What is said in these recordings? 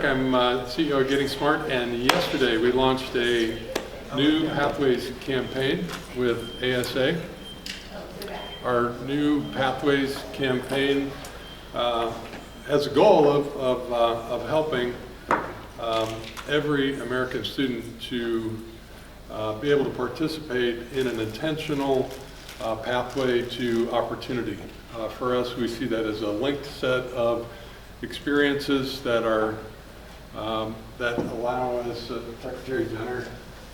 I'm CEO of Getting Smart, and yesterday we launched a new Pathways campaign with ASA. Our new Pathways campaign has a goal of helping every American student to be able to participate in an intentional pathway to opportunity. For us, we see that as a linked set of experiences that are that allow, as Secretary Jenner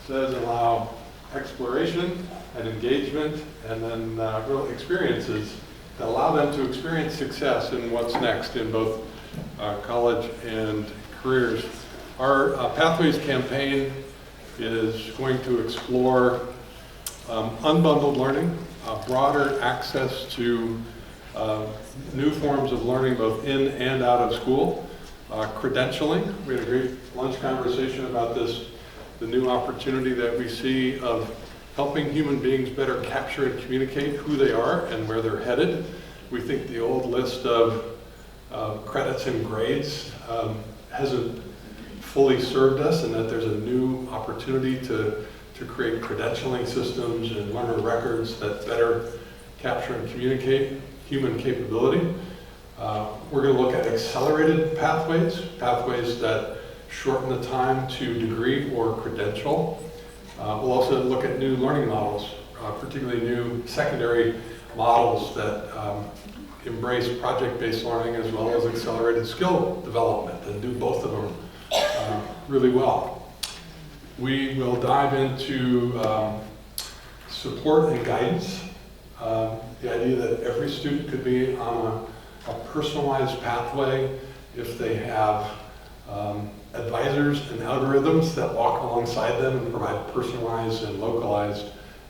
says, allow exploration and engagement, and then real experiences that allow them to experience success in what's next in both college and careers. Our Pathways campaign is going to explore unbundled learning, broader access to new forms of learning both in and out of school, credentialing. We had a great lunch conversation about this, the new opportunity that we see of helping human beings better capture and communicate who they are and where they're headed. We think the old list of credits and grades hasn't fully served us, and that there's a new opportunity to create credentialing systems and learner records that better capture and communicate human capability. We're going to look at accelerated pathways that shorten the time to degree or credential. We'll also look at new learning models, particularly new secondary models that embrace project-based learning as well as accelerated skill development, and do both of them really well. We will dive into support and guidance. The idea that every student could be on a personalized pathway if they have advisors and algorithms that walk alongside them and provide personalized and localized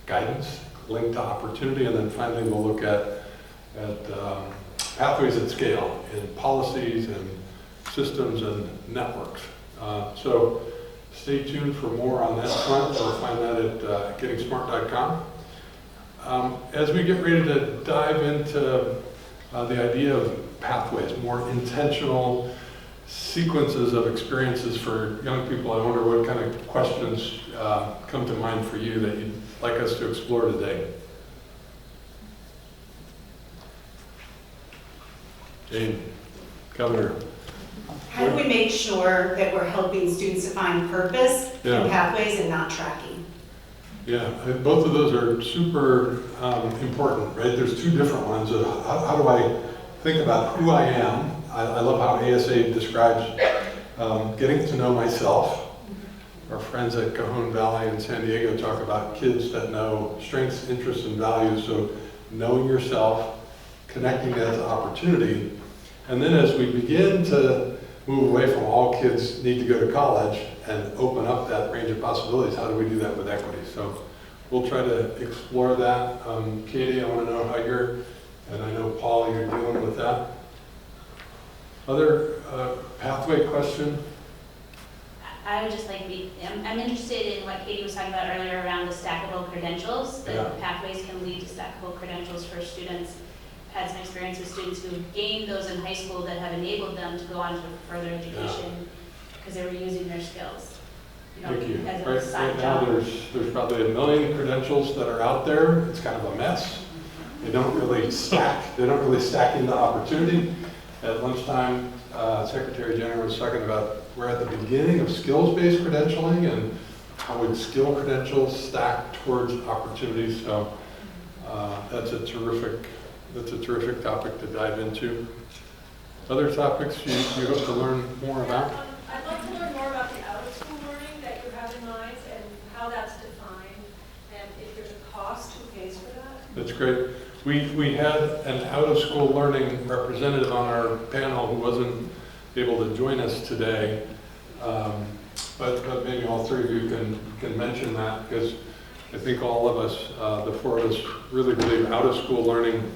guidance linked to opportunity. And then finally, we'll look at pathways at scale in policies and systems and networks. So stay tuned for more on that front. You'll find that at gettingsmart.com. As we get ready to dive into the idea of pathways, more intentional sequences of experiences for young people, I wonder what kind of questions come to mind for you that you'd like us to explore today. Jane, Governor. How do we make sure that we're helping students to find purpose in pathways and not tracking? Yeah, both of those are super important, right? There's two different ones. How do I think about who I am? I love how ASA describes getting to know myself. Our friends at Cajon Valley in San Diego talk about kids that know strengths, interests, and values. So knowing yourself, connecting that to opportunity. And then as we begin to move away from all kids need to go to college and open up that range of possibilities, how do we do that with equity? So we'll try to explore that. Katie, I want to know how you're, and I know Paul, you're dealing with that. Other pathway question? I would just like to be, I'm interested in what Katie was talking about earlier around the stackable credentials. That pathways can lead to stackable credentials for students. I've had some experience with students who gained those in high school that have enabled them to go on to further education because they were using their skills. Thank you. As a Right side now job. there's probably 1 million credentials that are out there. It's kind of a mess. They don't really stack. They don't really stack into opportunity. At lunchtime, Secretary Jenner was talking about we're at the beginning of skills-based credentialing, and how would skill credentials stack towards opportunities. So that's a terrific topic to dive into. Other topics you hope to learn more about? I'd love to learn more about the out-of-school learning that you have in mind and how that's defined, and if there's a cost, who pays for that? That's great. We had an out-of-school learning representative on our panel who wasn't able to join us today, but maybe all three of you can mention that, because I think all of us, the four of us, really believe out-of-school learning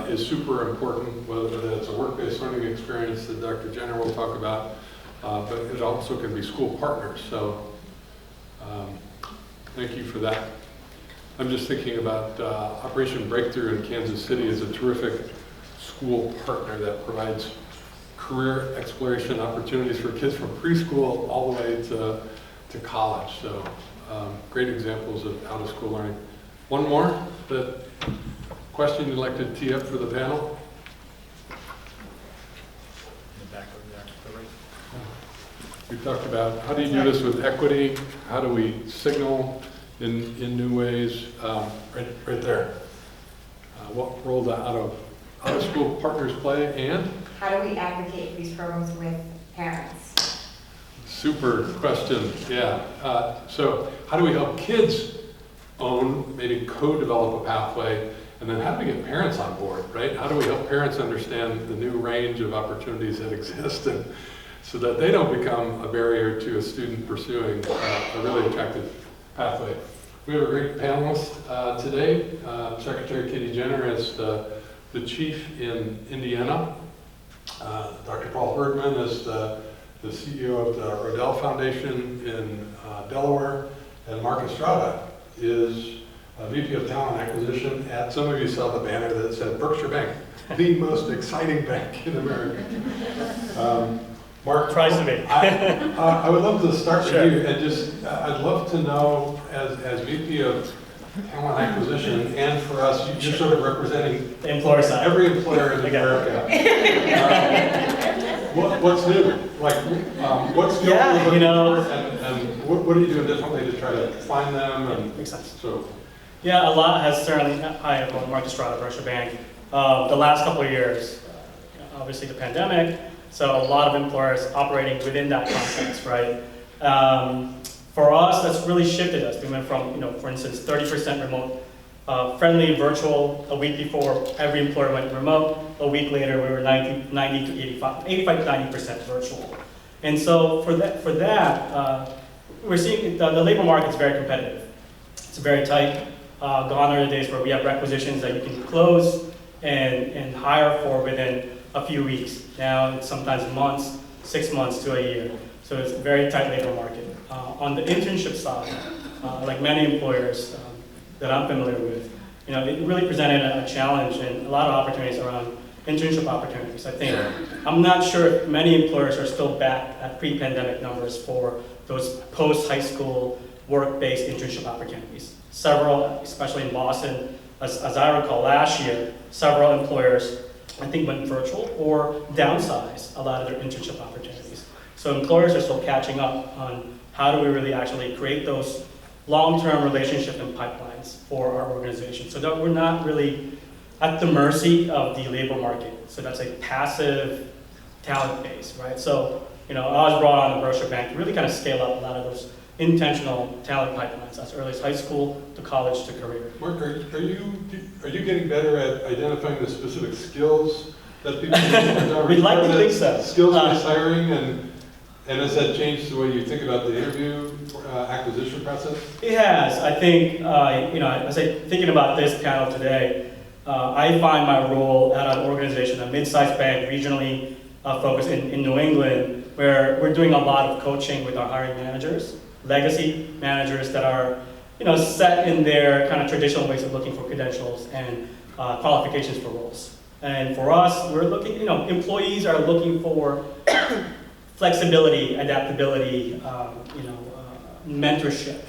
is super important, whether it's a work-based learning experience that Dr. Jenner will talk about, but it also can be school partners. So thank you for that. I'm just thinking about Operation Breakthrough in Kansas City is a terrific school partner that provides career exploration opportunities for kids from preschool all the way to college. So great examples of out-of-school learning. One more, the question you'd like to tee up for the panel? We talked about how do you do this with equity? How do we signal in new ways? Right there. What role do out-of-school partners play, and? How do we advocate for these programs with parents? Super question, yeah. So how do we help kids own, maybe co-develop a pathway, and then how do we get parents on board, right? How do we help parents understand the new range of opportunities that exist, and so that they don't become a barrier to a student pursuing a really attractive pathway? We have a great panelist today. Secretary Katie Jenner is the chief in Indiana. Dr. Paul Herdman is the CEO of the Rodell Foundation in Delaware. And Mark Estrada is VP of Talent Acquisition at, some of you saw the banner that said Berkshire Bank, the most exciting bank in America. Mark, tries to be. I would love to start with Sure. you, and just, I'd love to know, as VP of Talent Acquisition, and for us, you're sort of representing The employer side. every employer in America. What's new? Like, what's new? Yeah, you know. And what are you doing differently to try to find them? And Makes sense. so, Yeah, a lot has certainly, hi, I'm Mark Estrada, Berkshire Bank. The last couple of years, obviously the pandemic, so a lot of employers operating within that context, right? For us, that's really shifted us. We went from, for instance, 30% remote, friendly virtual a week before every employer went remote. A week later, we were 90 to 85 to 90% virtual. And so for that, we're seeing the labor market is very competitive. It's very tight. Gone are the days where we have requisitions that you can close and hire for within a few weeks. Now it's sometimes months, 6 months to a year. So it's a very tight labor market. On the internship side, like many employers that I'm familiar with, it really presented a challenge and a lot of opportunities around internship opportunities. I think, I'm not sure if many employers are still back at pre-pandemic numbers for those post-high school work-based internship opportunities. Several, especially in Boston, as I recall last year, several employers, I think, went virtual or downsized a lot of their internship opportunities. So employers are still catching up on how do we really actually create those long-term relationship and pipelines for our organization so that we're not really at the mercy of the labor market. So that's a passive talent base, right? So, I was brought on the Berkshire Bank to really kind of scale up a lot of those intentional talent pipelines as early as high school to college to career. Mark, are you getting better at identifying the specific skills that people need? We'd like to think so. Skills-based hiring, and has that changed the way you think about the interview acquisition process? It has. I think, as I'm thinking about this panel today, I find my role at an organization, a mid-sized bank, regionally focused in New England, where we're doing a lot of coaching with our hiring managers, legacy managers that are, set in their kind of traditional ways of looking for credentials and qualifications for roles. And for us, we're looking, employees are looking for flexibility, adaptability, mentorship,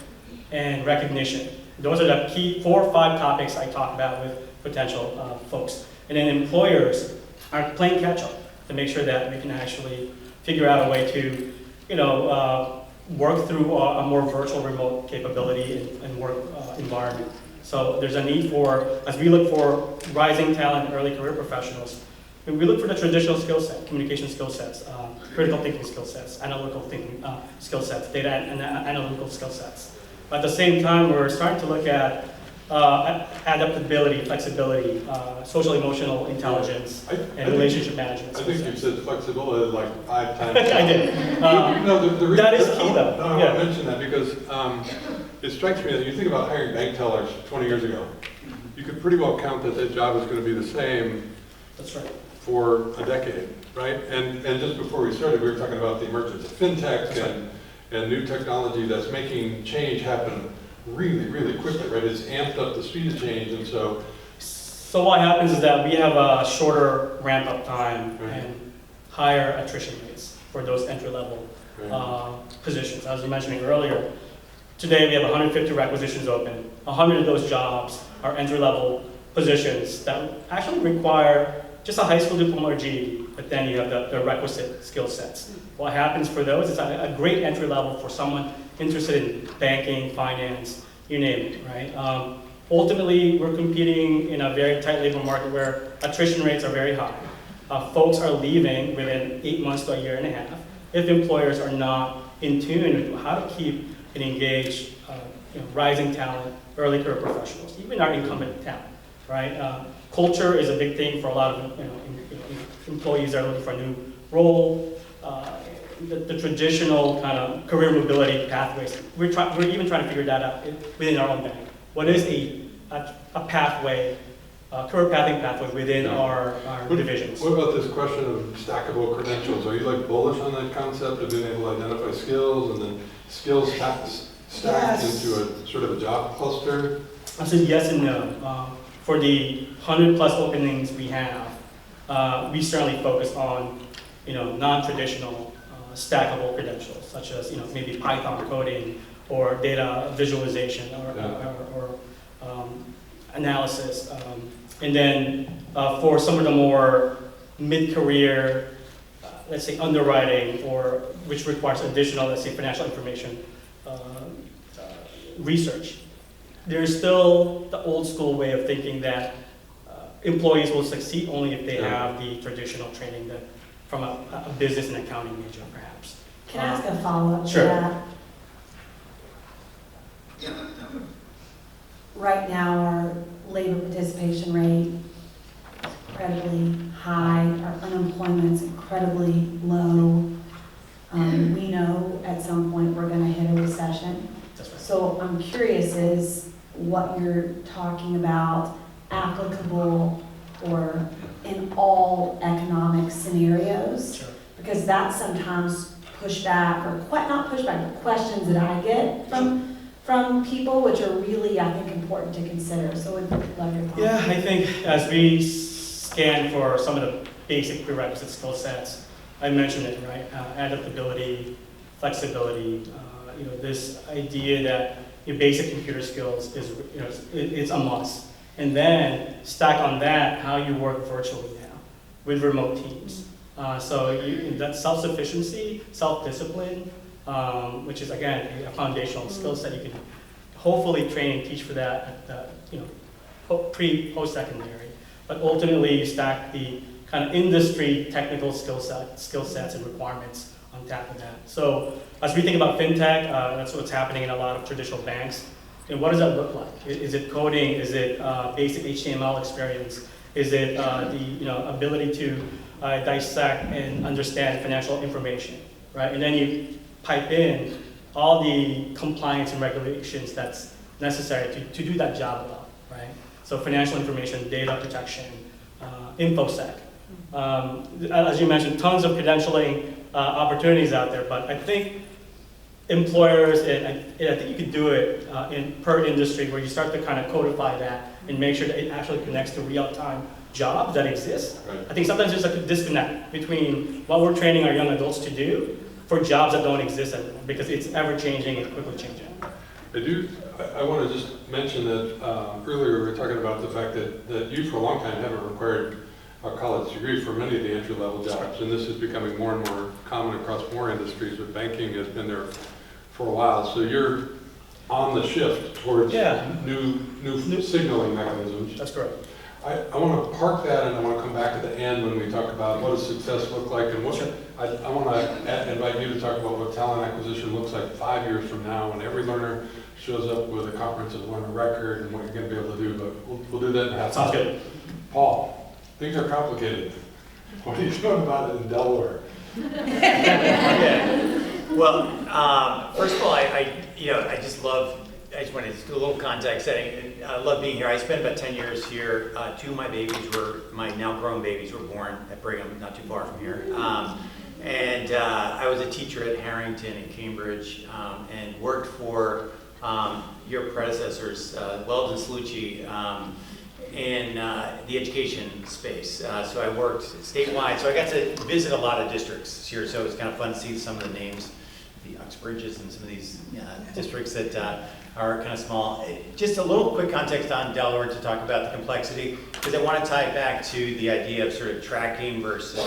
and recognition. Those are the key 4 or 5 topics I talk about with potential folks. And then employers are playing catch up to make sure that we can actually figure out a way to, work through a more virtual remote capability and work environment. So there's a need for, as we look for rising talent, early career professionals, we look for the traditional skill set, communication skill sets, critical thinking skill sets, analytical thinking skill sets, data and analytical skill sets. But at the same time, we're starting to look at adaptability, flexibility, social emotional intelligence, and relationship management. I think you said flexibility like 5 times. I did. That is key, though. I want to mention that because it strikes me that you think about hiring bank tellers 20 years ago. You could pretty well count that job is going to be the same. That's right. For a decade, right? And just before we started, we were talking about the emergence of fintech and new technology that's making change happen really, really quickly, right? It's amped up the speed of change, and so what happens is that we have a shorter ramp-up time, right. and higher attrition rates for those entry-level positions. As I was mentioning earlier, today we have 150 requisitions open. 100 of those jobs are entry-level positions that actually require just a high school diploma or GED, but then you have the requisite skill sets. What happens for those is a great entry level for someone interested in banking, finance, you name it, right? Ultimately, we're competing in a very tight labor market where attrition rates are very high. Folks are leaving within 8 months to a year and a half if employers are not in tune with how to keep and engage rising talent, early career professionals, even our incumbent talent, right? Culture is a big thing for a lot of employees that are looking for a new role. The traditional kind of career mobility pathways, we're even trying to figure that out within our own bank. What is a pathway, career pathway within our divisions? What about this question of stackable credentials? Are you like bullish on that concept of being able to identify skills and then skills stacked into a sort of a job cluster? I said yes and no. For the 100+ openings we have, we certainly focus on non-traditional stackable credentials, such as maybe Python coding or data visualization or analysis. And then for some of the more mid-career, let's say underwriting, or which requires additional, let's say, financial information research, there's still the old school way of thinking that employees will succeed only if they have the traditional training from a business and accounting major, perhaps. Can I ask a follow-up to Sure. that? Right now, our labor participation rate is incredibly high. Our unemployment's incredibly low. We know at some point we're going to hit a recession. That's right. So I'm curious, is what you're talking about applicable or in all economic scenarios? Sure. Because that's sometimes pushback, or not pushback, but questions that I get from people, which are really, I think, important to consider. So I'd love your thoughts. Yeah, I think as we scan for some of the basic prerequisite skill sets, I mentioned it, right? Adaptability, flexibility, this idea that your basic computer skills is, it's a must. And then stack on that how you work virtually now with remote teams. So that self-sufficiency, self-discipline, which is again a foundational skill set. You can hopefully train and teach for that at the post-secondary. But ultimately, you stack the kind of industry technical skill sets and requirements on top of that. So as we think about fintech, that's what's happening in a lot of traditional banks. And what does that look like? Is it coding? Is it basic HTML experience? Is it the ability to dissect and understand financial information, right? And then you pipe in all the compliance and regulations that's necessary to do that job well, right? So financial information, data protection, InfoSec. As you mentioned, tons of credentialing opportunities out there, but I think employers, and I think you could do it per industry, where you start to kind of codify that and make sure that it actually connects to real-time jobs that exist. Right. I think sometimes there's a disconnect between what we're training our young adults to do for jobs that don't exist anymore, because it's ever-changing and quickly changing. I want to just mention that earlier we were talking about the fact that you for a long time haven't required a college degree for many of the entry-level jobs, and this is becoming more and more common across more industries, but banking has been there for a while. So you're on the shift towards new signaling mechanisms. That's correct. I want to park that, and I want to come back to the end when we talk about what does success look like, and I want to invite you to talk about what talent acquisition looks like 5 years from now, when every learner shows up with a comprehensive learner record and what you're going to be able to do. But we'll do that in half. Sounds good. Paul, things are complicated. What are you doing about it in Delaware? Yeah. Well, first of all, I just wanted to do a little context setting. I love being here. I spent about 10 years here. 2 of my now grown babies were born at Brigham, not too far from here. And I was a teacher at Harrington in Cambridge and worked for your predecessors, Wells and Salucci, in the education space. So I worked statewide, so I got to visit a lot of districts here, so it was kind of fun to see some of the names, the Uxbridges and some of these districts that are kind of small. Just a little quick context on Delaware to talk about the complexity, because I want to tie it back to the idea of sort of tracking versus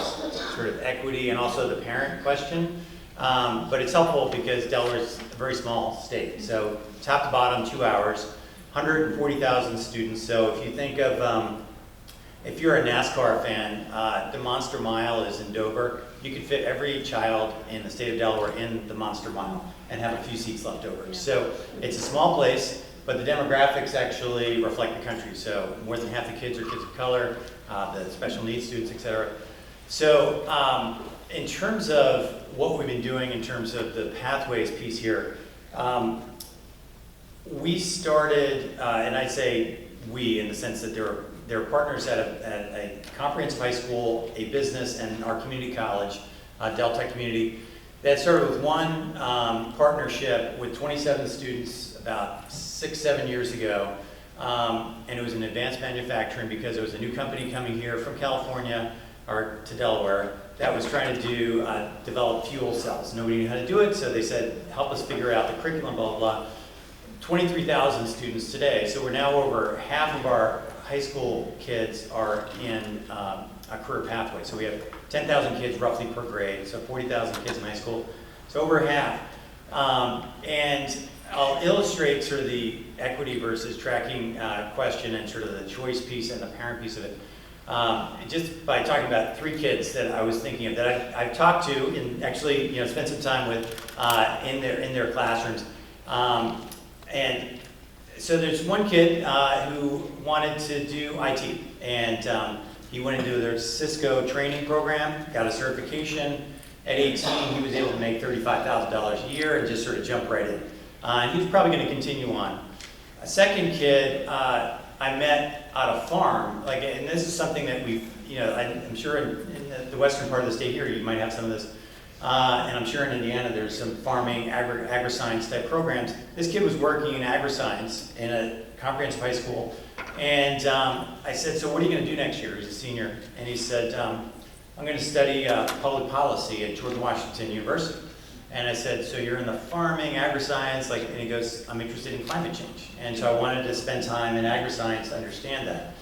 sort of equity and also the parent question. But it's helpful because Delaware's a very small state. So top to bottom, 2 hours, 140,000 students. So if you think of, if you're a NASCAR fan, the Monster Mile is in Dover. You could fit every child in the state of Delaware in the Monster Mile and have a few seats left over. So it's a small place, but the demographics actually reflect the country. So more than half the kids are kids of color, the special needs students, et cetera. So in terms of what we've been doing in terms of the pathways piece here, we started, and I'd say we in the sense that there are partners at a comprehensive high school, a business, and our community college, Del Tech Community, that started with one partnership with 27 students about 6-7 years ago, and it was in advanced manufacturing because it was a new company coming here from California or to Delaware that was trying to develop fuel cells. Nobody knew how to do it, so they said, help us figure out the curriculum, blah, blah, blah. 23,000 students today, so we're now over half of our high school kids are in a career pathway. So we have 10,000 kids roughly per grade, so 40,000 kids in high school, so over half. And I'll illustrate sort of the equity versus tracking question and sort of the choice piece and the parent piece of it. Just by talking about 3 kids that I was thinking of that I've talked to and actually spent some time with in their classrooms. And so there's one kid who wanted to do IT, and he went into their Cisco training program, got a certification. At 18, he was able to make $35,000 a year and just sort of jump right in. And he was probably going to continue on. A second kid I met at a farm, and this is something that we've, I'm sure in the western part of the state here, you might have some of this. And I'm sure in Indiana there's some farming, agri-science type programs. This kid was working in agri-science in a comprehensive high school. And I said, so what are you going to do next year? He's a senior. And he said, I'm going to study public policy at George Washington University. And I said, so you're in the farming, agri-science, and he goes, I'm interested in climate change. And so I wanted to spend time in agri-science to understand that.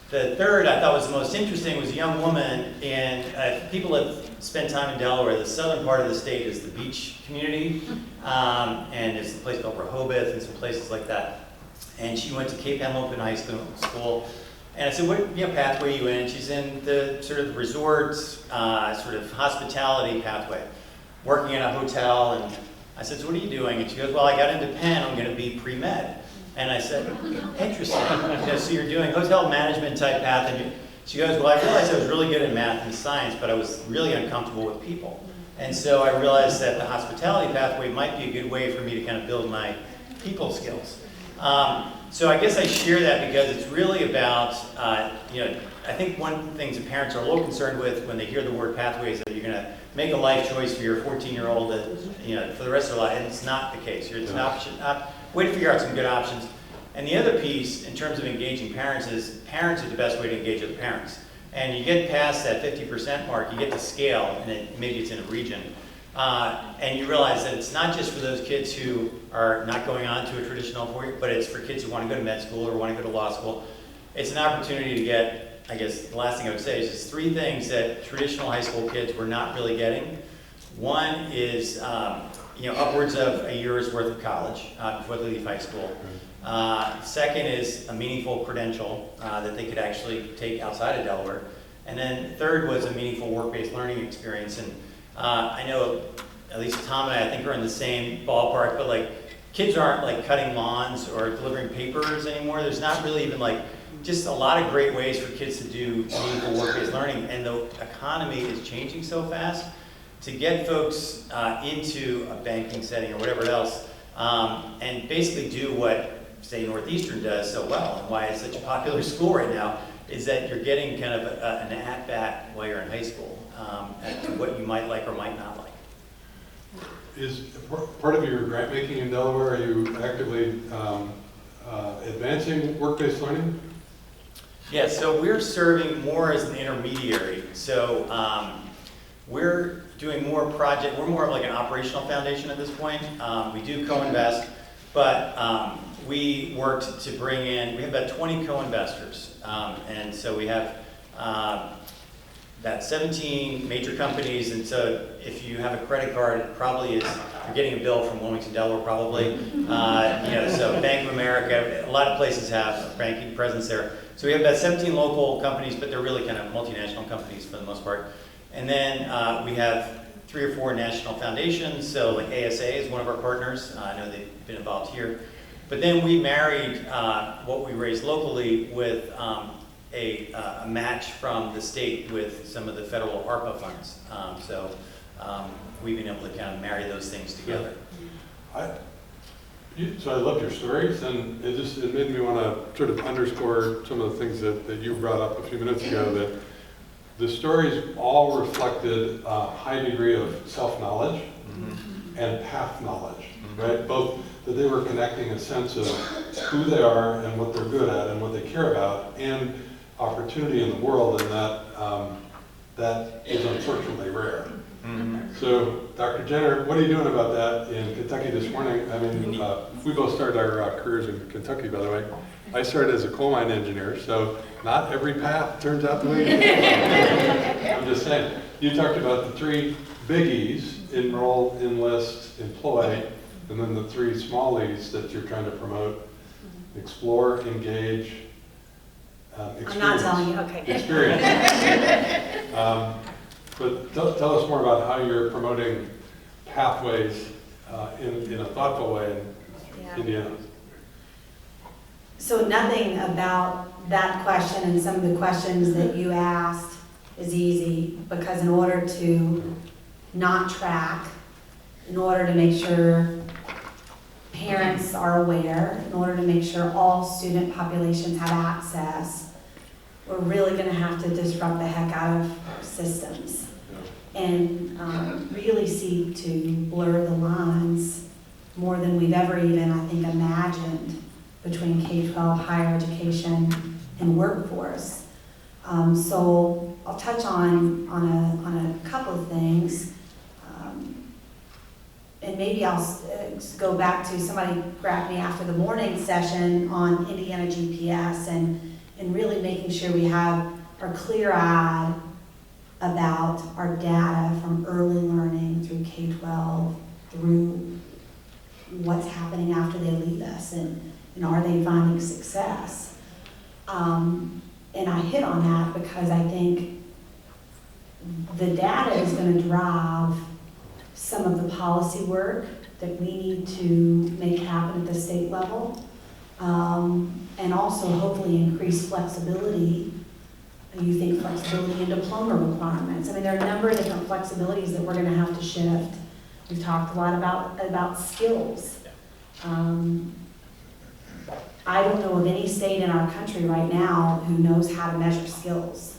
The third I thought was the most interesting was a young woman, and people that spend time in Delaware, the southern part of the state is the beach community, and there's a place called Rehoboth and some places like that. And she went to Cape Hamilton High School, and I said, what pathway are you in? And she's in the sort of resorts, sort of hospitality pathway, working in a hotel. And I said, so what are you doing? And she goes, well, I got into Penn, I'm going to be pre-med. And I said, interesting. So you're doing hotel management type path. And she goes, well, I realized I was really good at math and science, but I was really uncomfortable with people. And so I realized that the hospitality pathway might be a good way for me to kind of build my people skills. So I guess I share that because it's really about, I think one of the things that parents are a little concerned with when they hear the word pathways is that you're going to make a life choice for your 14-year-old for the rest of their life, and it's not the case. It's an option. Way to figure out some good options. And the other piece, in terms of engaging parents, is parents are the best way to engage other parents. And you get past that 50% mark, you get to scale, and maybe it's in a region, and you realize that it's not just for those kids who are not going on to a traditional four-year, but it's for kids who want to go to med school or want to go to law school. It's an opportunity to get, I guess the last thing I would say is just 3 things that traditional high school kids were not really getting. One is upwards of a year's worth of college before they leave high school. Second is a meaningful credential that they could actually take outside of Delaware. And then third was a meaningful work-based learning experience. And I know at least Tom and I think are in the same ballpark, but kids aren't cutting lawns or delivering papers anymore. There's not really even just a lot of great ways for kids to do meaningful work-based learning. And the economy is changing so fast. To get folks into a banking setting or whatever else, and basically do what, say, Northeastern does so well, and why it's such a popular school right now, is that you're getting kind of an at-bat while you're in high school to what you might like or might not like. Is part of your grant making in Delaware, are you actively advancing work-based learning? Yeah, so we're serving more as an intermediary. So we're doing more project, we're more of like an operational foundation at this point. We do co-invest, but we worked to bring in, we have about 20 co-investors. And so we have about 17 major companies, and so if you have a credit card, it probably is, you're getting a bill from Wilmington, Delaware, probably. So Bank of America, a lot of places have banking presence there. So we have about 17 local companies, but they're really kind of multinational companies for the most part. And then we have 3 or 4 national foundations, so like ASA is one of our partners. I know they've been involved here. But then we married what we raised locally with a match from the state with some of the federal ARPA funds. We've been able to kind of marry those things together. So I loved your stories, and it made me want to sort of underscore some of the things that you brought up a few minutes ago, that the stories all reflected a high degree of self-knowledge and path knowledge, right? Both that they were connecting a sense of who they are and what they're good at and what they care about, and opportunity in the world, and that is unfortunately rare. So, Dr. Jenner, what are you doing about that in Kentucky this morning? I mean, we both started our careers in Kentucky, by the way. I started as a coal mine engineer, so not every path turns out the way you think. I'm just saying. You talked about the 3 biggies: enroll, enlist, employ, and then the 3 small E's that you're trying to promote: explore, engage, experience. I'm not telling you, okay. Experience. But tell us more about how you're promoting pathways in a thoughtful way in Indiana. So nothing about that question and some of the questions that you asked is easy, because in order to not track, in order to make sure parents are aware, in order to make sure all student populations have access, we're really going to have to disrupt the heck out of our systems and really seek to blur the lines more than we've ever even, I think, imagined between K-12, higher education, and workforce. So I'll touch on a couple of things. And maybe I'll go back to, somebody grabbed me after the morning session on Indiana GPS and really making sure we are clear-eyed about our data from early learning through K-12, through what's happening after they leave us, and are they finding success? And I hit on that because I think the data is going to drive some of the policy work that we need to make happen at the state level, and also hopefully increase flexibility. You think flexibility in diploma requirements. I mean, there are a number of different flexibilities that we're going to have to shift. We've talked a lot about skills. I don't know of any state in our country right now who knows how to measure skills,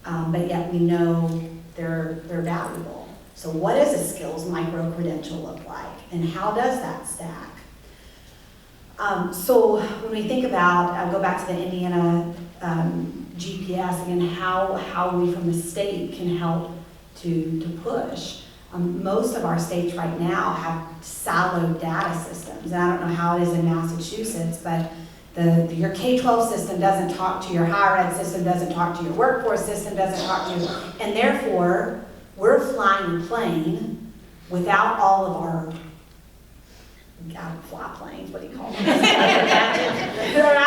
but yet we know they're valuable. So what does a skills micro-credential look like, and how does that stack? So when we think about, I'll go back to the Indiana GPS again, how we from the state can help to push. Most of our states right now have siloed data systems. And I don't know how it is in Massachusetts, but your K-12 system doesn't talk to your higher ed system, doesn't talk to your workforce system, doesn't talk to you. And therefore, we're flying a plane without all of our fly planes, what do you call them? I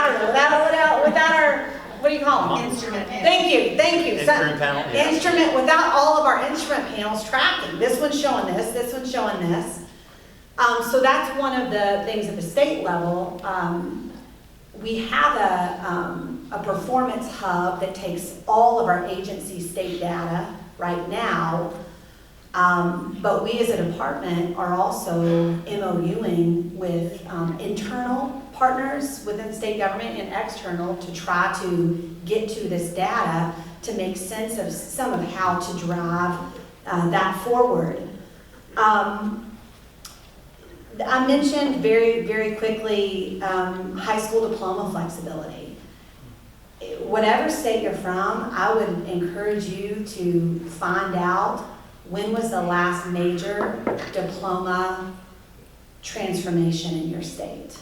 don't know, without our, what do you call them? Instrument. Thank you. Instrument panel. Yeah. Instrument, without all of our instrument panels tracking. This one's showing this one's showing this. So that's one of the things at the state level. We have a performance hub that takes all of our agency state data right now. But we as a department are also MOUing with internal partners within state government and external to try to get to this data to make sense of some of how to drive that forward. I mentioned very, very quickly high school diploma flexibility. whatever state you're from, I would encourage you to find out when was the last major diploma transformation in your state.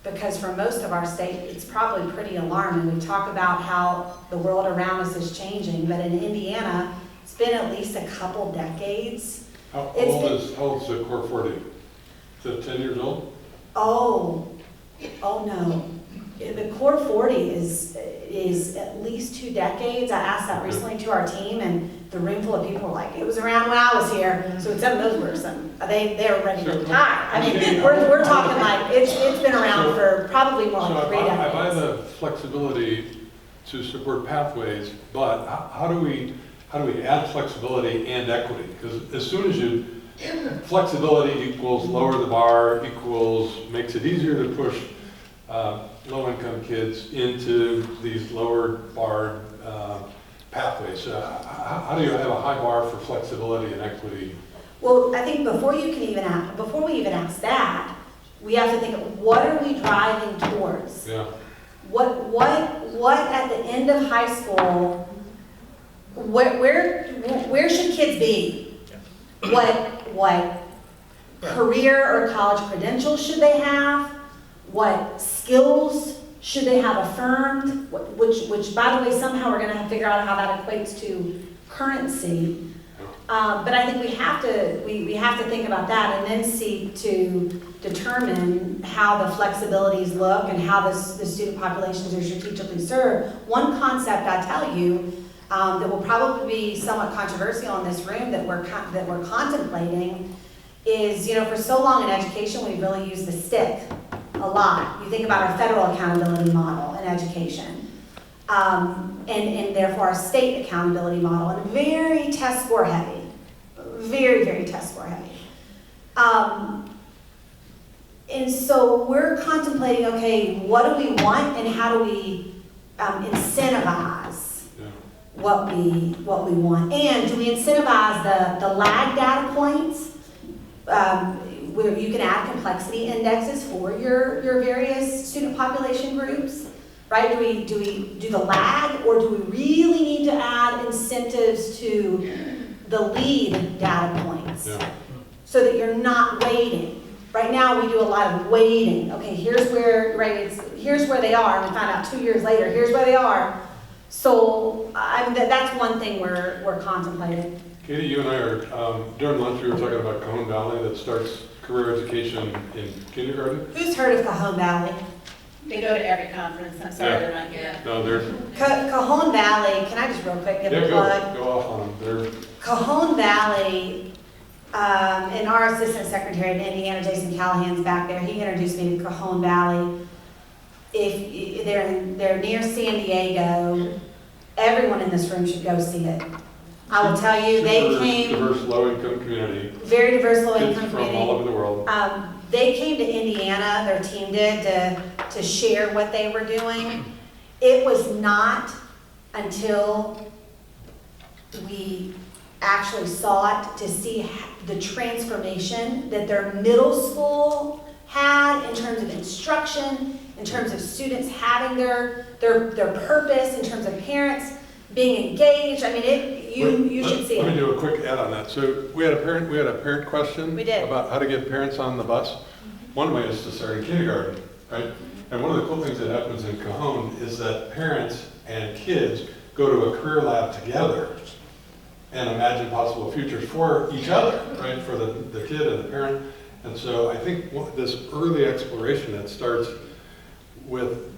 Because for most of our state, it's probably pretty alarming. We talk about how the world around us is changing, but in Indiana, it's been at least a couple decades. How It's old been- is the Core 40? Is it 10 years old? Oh no. The Core 40 is at least 2 decades. I asked that recently to our team, and the room full of people were like, it was around when I was here. So some of those were they're ready to retire. I mean, we're talking like, it's been around for probably more So like 3 I buy decades. the flexibility to support pathways, but how do we add flexibility and equity? Because as soon as flexibility equals lower the bar, makes it easier to push low-income kids into these lower bar pathways. How do you have a high bar for flexibility and equity? Well, I think before we even ask that, we have to think of what are we driving towards? Yeah. What at the end of high school, where should kids be? What career or college credentials should they have? What skills should they have affirmed? Which by the way, somehow we're gonna have to figure out how that equates to currency. But I think we have to think about that and then seek to determine how the flexibilities look and how the student populations are strategically served. One concept I tell you that will probably be somewhat controversial in this room that we're contemplating is, for so long in education we've really used the stick a lot. You think about our federal accountability model in education. And therefore our state accountability model, and very test score heavy, very, very test score heavy. And so we're contemplating, okay, what do we want and how do we incentivize what we want? And do we incentivize the lag data points where you can add complexity indexes for your various student population groups? Right? Do we do the lag, or do we really need to add incentives to the lead data points so that you're not waiting? Right now we do a lot of waiting. Okay, here's where they are. And we find out 2 years later, here's where they are. So that's one thing we're contemplating. Katie, you and I are, during lunch we were talking about Cajon Valley that starts career education in kindergarten. Who's heard of Cajon Valley? They go to every conference. I'm sorry, they're not here. No, they're... Cajon Valley, can I just real quick give a plug? Go off on them. Cajon Valley, and our Assistant Secretary in Indiana, Jason Callahan's back there, he introduced me to Cajon Valley. If they're near San Diego, everyone in this room should go see it. I will tell you, they came... Diverse low-income community. Very diverse low-income Kids community. from all over the world. They came to Indiana, their team did, to share what they were doing. It was not until we actually saw it to see the transformation that their middle school had in terms of instruction, in terms of students having their purpose, in terms of parents being engaged. I mean, you should see it. Let me do a quick add on that. So we had a parent question We did. about how to get parents on the bus. One way is to start in kindergarten, right? And one of the cool things that happens in Cajon is that parents and kids go to a career lab together and imagine possible futures for each other, right? For the kid and the parent. And so I think this early exploration that starts with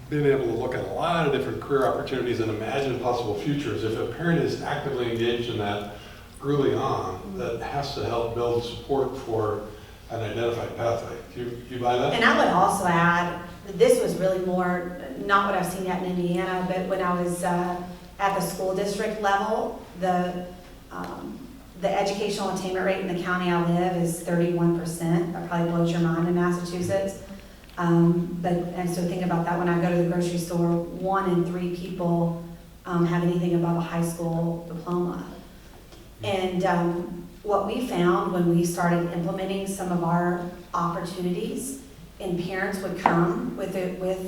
being able to look at a lot of different career opportunities and imagine possible futures. If a parent is actively engaged in that early on, that has to help build support for an identified pathway. Do you buy that? And I would also add, this was really more, not what I've seen yet in Indiana, but when I was at the school district level, the educational attainment rate in the county I live is 31%. That probably blows your mind in Massachusetts. And so think about that when I go to the grocery store, 1 in 3 people have anything above a high school diploma. And what we found when we started implementing some of our opportunities, and parents would come with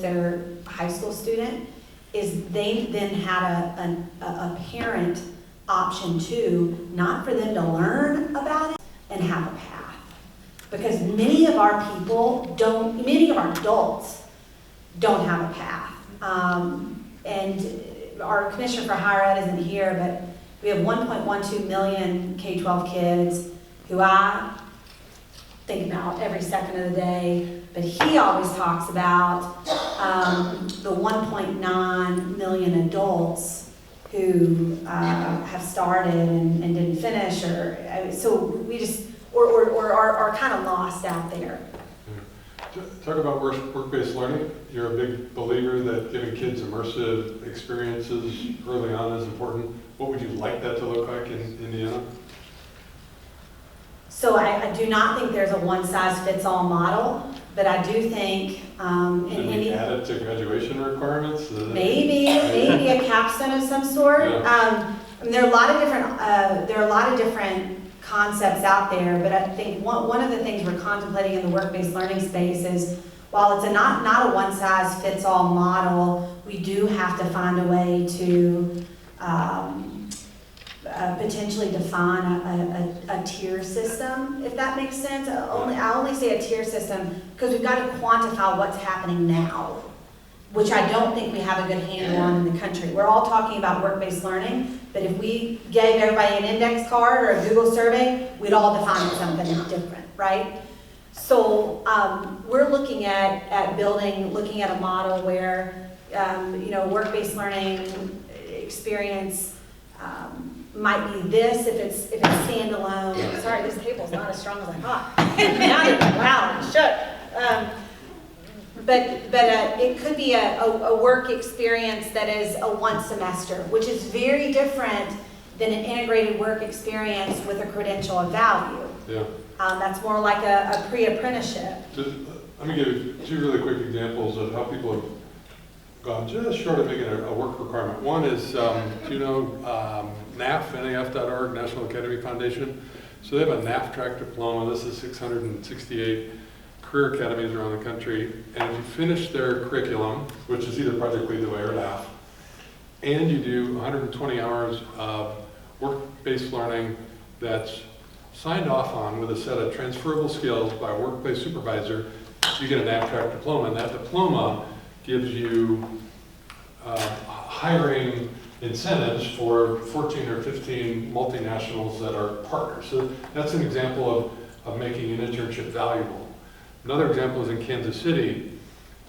their high school student, is they then had a parent option too, not for them to learn about it and have a path. Because many of our adults don't have a path. And our commissioner for higher ed isn't here, but we have 1.12 million K-12 kids who I think about every second of the day, but he always talks about the 1.9 million adults who have started and didn't finish, so we just, or are kind of lost out there. Talk about work-based learning. You're a big believer that giving kids immersive experiences early on is important. What would you like that to look like in Indiana? So I do not think there's a one-size-fits-all model, but I do think Should we add it to graduation requirements? maybe a capstone of some sort. Yeah. I mean, there are a lot of different concepts out there, but I think one of the things we're contemplating in the work-based learning space is, while it's not a one-size-fits-all model, we do have to find a way to potentially define a tier system, if that makes sense. I only say a tier system because we've got to quantify what's happening now, which I don't think we have a good handle on in the country. We're all talking about work-based learning, but if we gave everybody an index card or a Google survey, we'd all define something different, right? So we're looking at looking at a model where, work-based learning experience might be this if it's standalone. Sorry, this table's not as strong as I thought. Wow, shut. But it could be a work experience that is a one semester, which is very different than an integrated work experience with a credential of value. Yeah. That's more like a pre-apprenticeship. Let me give you two really quick examples of how people have gone just short of making a work requirement. One is, do you know NAF, NAF.org, National Academy Foundation? So they have a NAF track diploma. This is 668 career academies around the country. And if you finish their curriculum, which is either Project Lead the Way or NAF, and you do 120 hours of work-based learning that's signed off on with a set of transferable skills by a workplace supervisor, you get a NAF track diploma. And that diploma gives you hiring incentives for 14 or 15 multinationals that are partners. So that's an example of making an internship valuable. Another example is in Kansas City.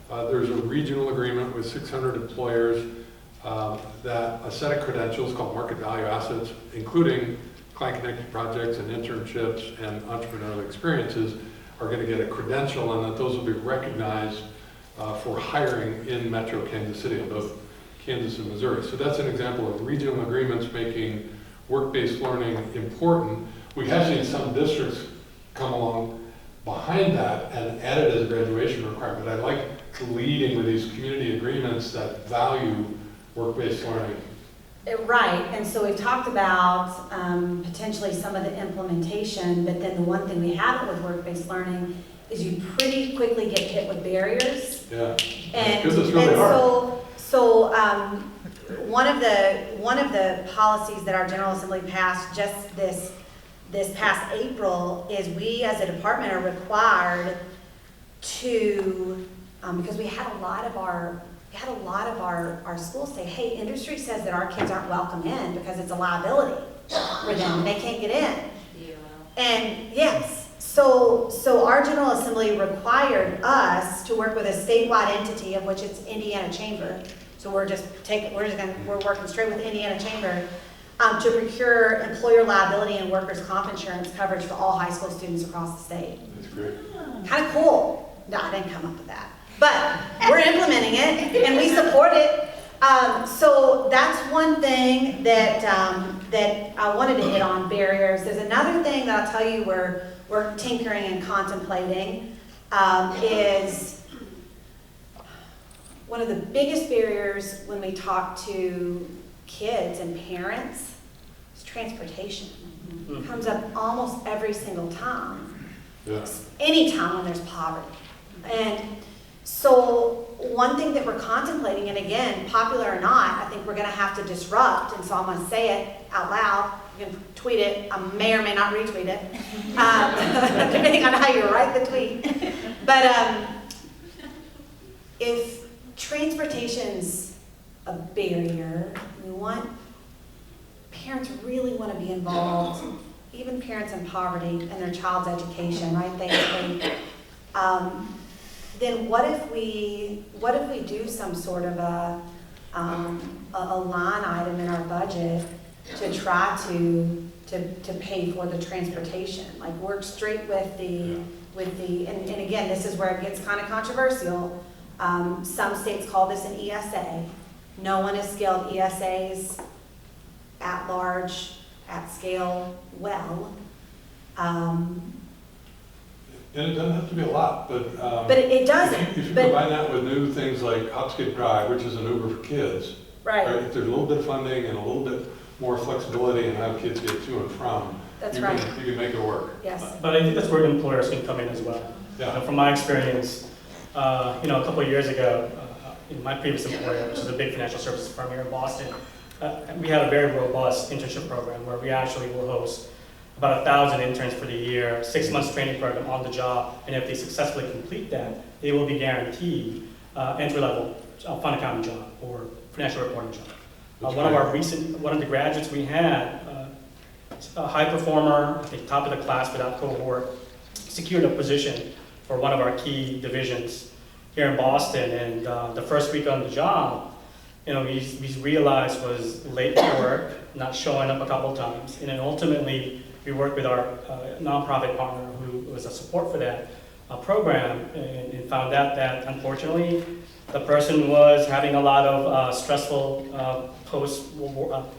There's a regional agreement with 600 employers that a set of credentials called market value assets, including client-connected projects and internships and entrepreneurial experiences, are going to get a credential, and that those will be recognized for hiring in Metro Kansas City, in both Kansas and Missouri. So that's an example of regional agreements making work-based learning important. We have seen some districts come along behind that and add it as a graduation requirement. I like leading with these community agreements that value work-based learning. Right, and so we've talked about potentially some of the implementation, but then the one thing we haven't with work-based learning is you pretty quickly get hit with barriers. Yeah, And, because it's really hard. So one of the policies that our General Assembly passed just this past April is we as a department are required to, because we had a lot of our schools say, hey, industry says that our kids aren't welcome in because it's a liability for them. They can't get in. And yes, so our General Assembly required us to work with a statewide entity, of which it's Indiana Chamber. So we're working straight with Indiana Chamber to procure employer liability and workers' comp insurance coverage for all high school students across the state. That's great. Kind of cool. No, I didn't come up with that. But we're implementing it and we support it. So that's one thing that I wanted to hit on, barriers. There's another thing that I'll tell you we're tinkering and contemplating is one of the biggest barriers when we talk to kids and parents is transportation. It comes up almost every single time. Yeah. Anytime when there's poverty. And So one thing that we're contemplating, and again, popular or not, I think we're gonna have to disrupt, and so I'm gonna say it out loud. You can tweet it, I may or may not retweet it, depending on how you write the tweet. But if transportation's a barrier, parents really want to be involved, even parents in poverty, in their child's education, right? Then what if we do some sort of a line item in our budget to try to pay for the transportation, like work straight with the and again, this is where it gets kind of controversial. Some states call this an ESA. No one has scaled ESAs at large, at scale, well. And it doesn't have to be a lot, but it doesn't. If you but, combine that with new things like Hop Skip Drive, which is an Uber for kids, right? If there's a little bit of funding and a little bit more flexibility and how kids get to and from, That's you right. can make it work. Yes. But I think that's where employers can come in as well. Yeah. From my experience, a couple of years ago, in my previous employer, which is a big financial services firm here in Boston, we had a very robust internship program where we actually will host about 1,000 interns for the year, 6 months training program on the job, and if they successfully complete that, they will be guaranteed entry-level fund accounting job or financial reporting job. One of the graduates we had, a high performer, I think top of the class for that cohort, secured a position for one of our key divisions here in Boston, and the first week on the job, we realized was late for work, not showing up a couple times, and then ultimately we worked with our nonprofit partner who was a support for that program, and found out that unfortunately the person was having a lot of stressful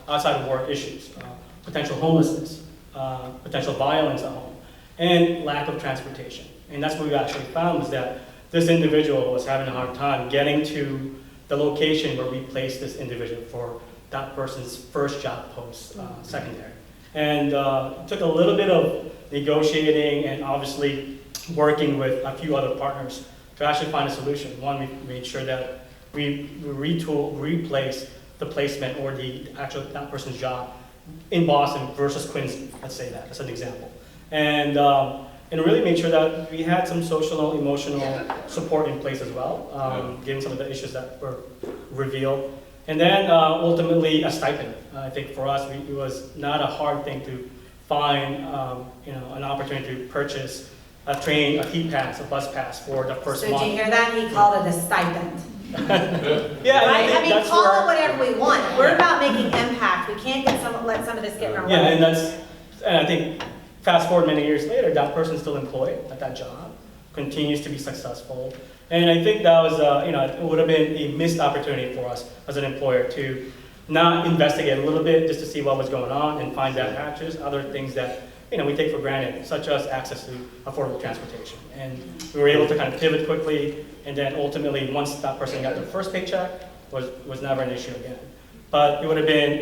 outside of work issues, potential homelessness, potential violence at home, and lack of transportation. And that's what we actually found, was that this individual was having a hard time getting to the location where we placed this individual for that person's first job post secondary. And it took a little bit of negotiating and obviously working with a few other partners to actually find a solution. One, we made sure that we replaced the placement or that person's job in Boston versus Quincy, let's say that, as an example. And really made sure that we had some social, emotional support in place as well, given some of the issues that were revealed. And then ultimately a stipend. I think for us, it was not a hard thing to find an opportunity to purchase a train, a heat pass, a bus pass for the first month. So did you hear that? He called it a stipend. Yeah, I mean, that's call where, it whatever we want. We're about making impact. We can't let some of this get in our way. Yeah, and I think fast forward many years later, that person's still employed at that job, continues to be successful. And I think that was, it would have been a missed opportunity for us as an employer to not investigate a little bit just to see what was going on and find out actually other things that we take for granted, such as access to affordable transportation. And we were able to kind of pivot quickly, and then ultimately, once that person got their first paycheck, was never an issue again. But it would have been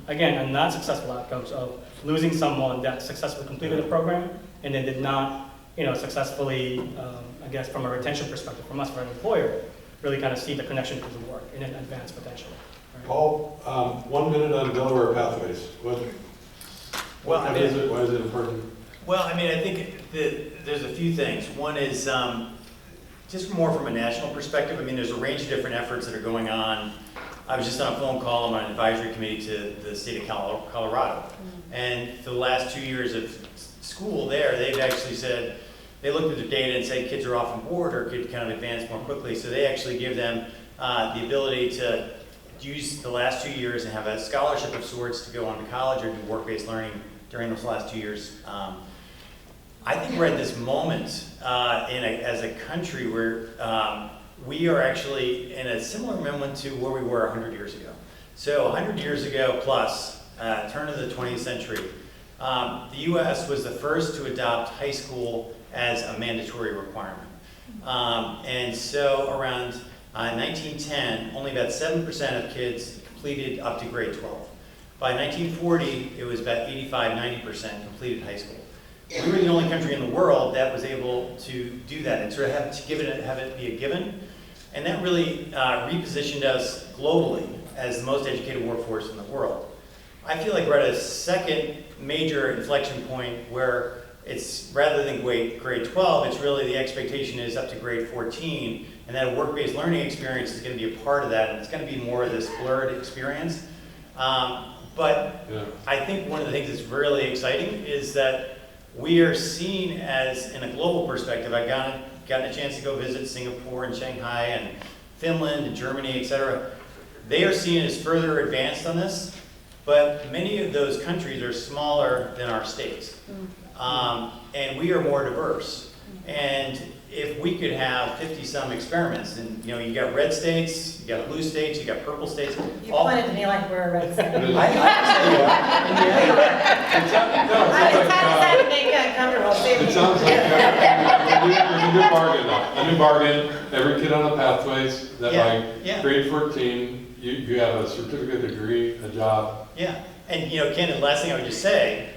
a not successful outcomes of losing someone that successfully completed the program and then did not, successfully, I guess from a retention perspective, from us, for an employer, really kind of see the connection to the work and then advance potentially. Right? Paul, 1 minute on Delaware Pathways. Why is it important? Well, I mean, I think there's a few things. One is just more from a national perspective. I mean, there's a range of different efforts that are going on. I was just on a phone call. I'm on an advisory committee to the state of Colorado. And for the last 2 years of school there, they've actually said, they looked at their data and said kids are often bored or could kind of advance more quickly. So they actually give them the ability to use the last 2 years and have a scholarship of sorts to go on to college or do work-based learning during those last 2 years. I think we're at this moment as a country where we are actually in a similar moment to where we were 100 years ago. So 100 years ago plus, turn of the 20th century, the US was the first to adopt high school as a mandatory requirement. And so around 1910, only about 7% of kids completed up to grade 12. By 1940, it was about 85-90% completed high school. we were the only country in the world that was able to do that and sort of have it be a given. And that really repositioned us globally as the most educated workforce in the world. I feel like we're at a second major inflection point where it's, rather than grade 12, it's really the expectation is up to grade 14, and that a work-based learning experience is going to be a part of that, and it's going to be more of this blurred experience. But I think one of the things that's really exciting is that we are seen as, in a global perspective, I've gotten a chance to go visit Singapore and Shanghai and Finland and Germany, et cetera. They are seen as further advanced on this, but many of those countries are smaller than our states. And we are more diverse. And if we could have 50-some experiments, and you got red states, you got blue states, you got purple states. You pointed to me like we're a red state. I can say you are. It's kind of make it uncomfortable. It sounds like a new bargain. Every kid on the pathways, that by grade 14, you have a certificate, a degree, a job. Yeah, and Ken, the last thing I would just say,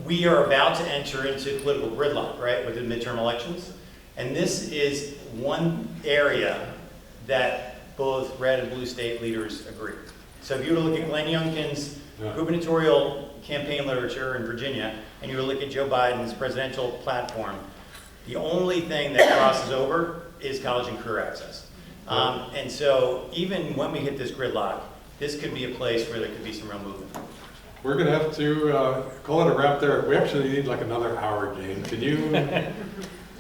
we are about to enter into political gridlock, right, with the midterm elections. And this is one area that both red and blue state leaders agree. So if you were to look at Glenn Youngkin's gubernatorial campaign literature in Virginia, and you were to look at Joe Biden's presidential platform, the only thing that crosses over is college and career access. And so even when we hit this gridlock, this could be a place where there could be some real movement. We're going to have to call it a wrap there. We actually need like another hour, Jane. Can you?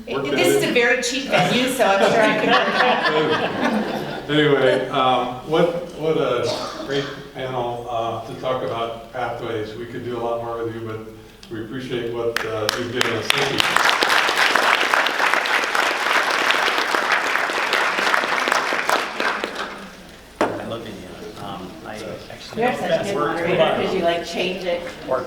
This is a very cheap venue, so I'm sure I can. Anyway, what a great panel to talk about pathways. We could do a lot more with you, but we appreciate what you've given us. Thank you. You're such a good moderator because you change it. Or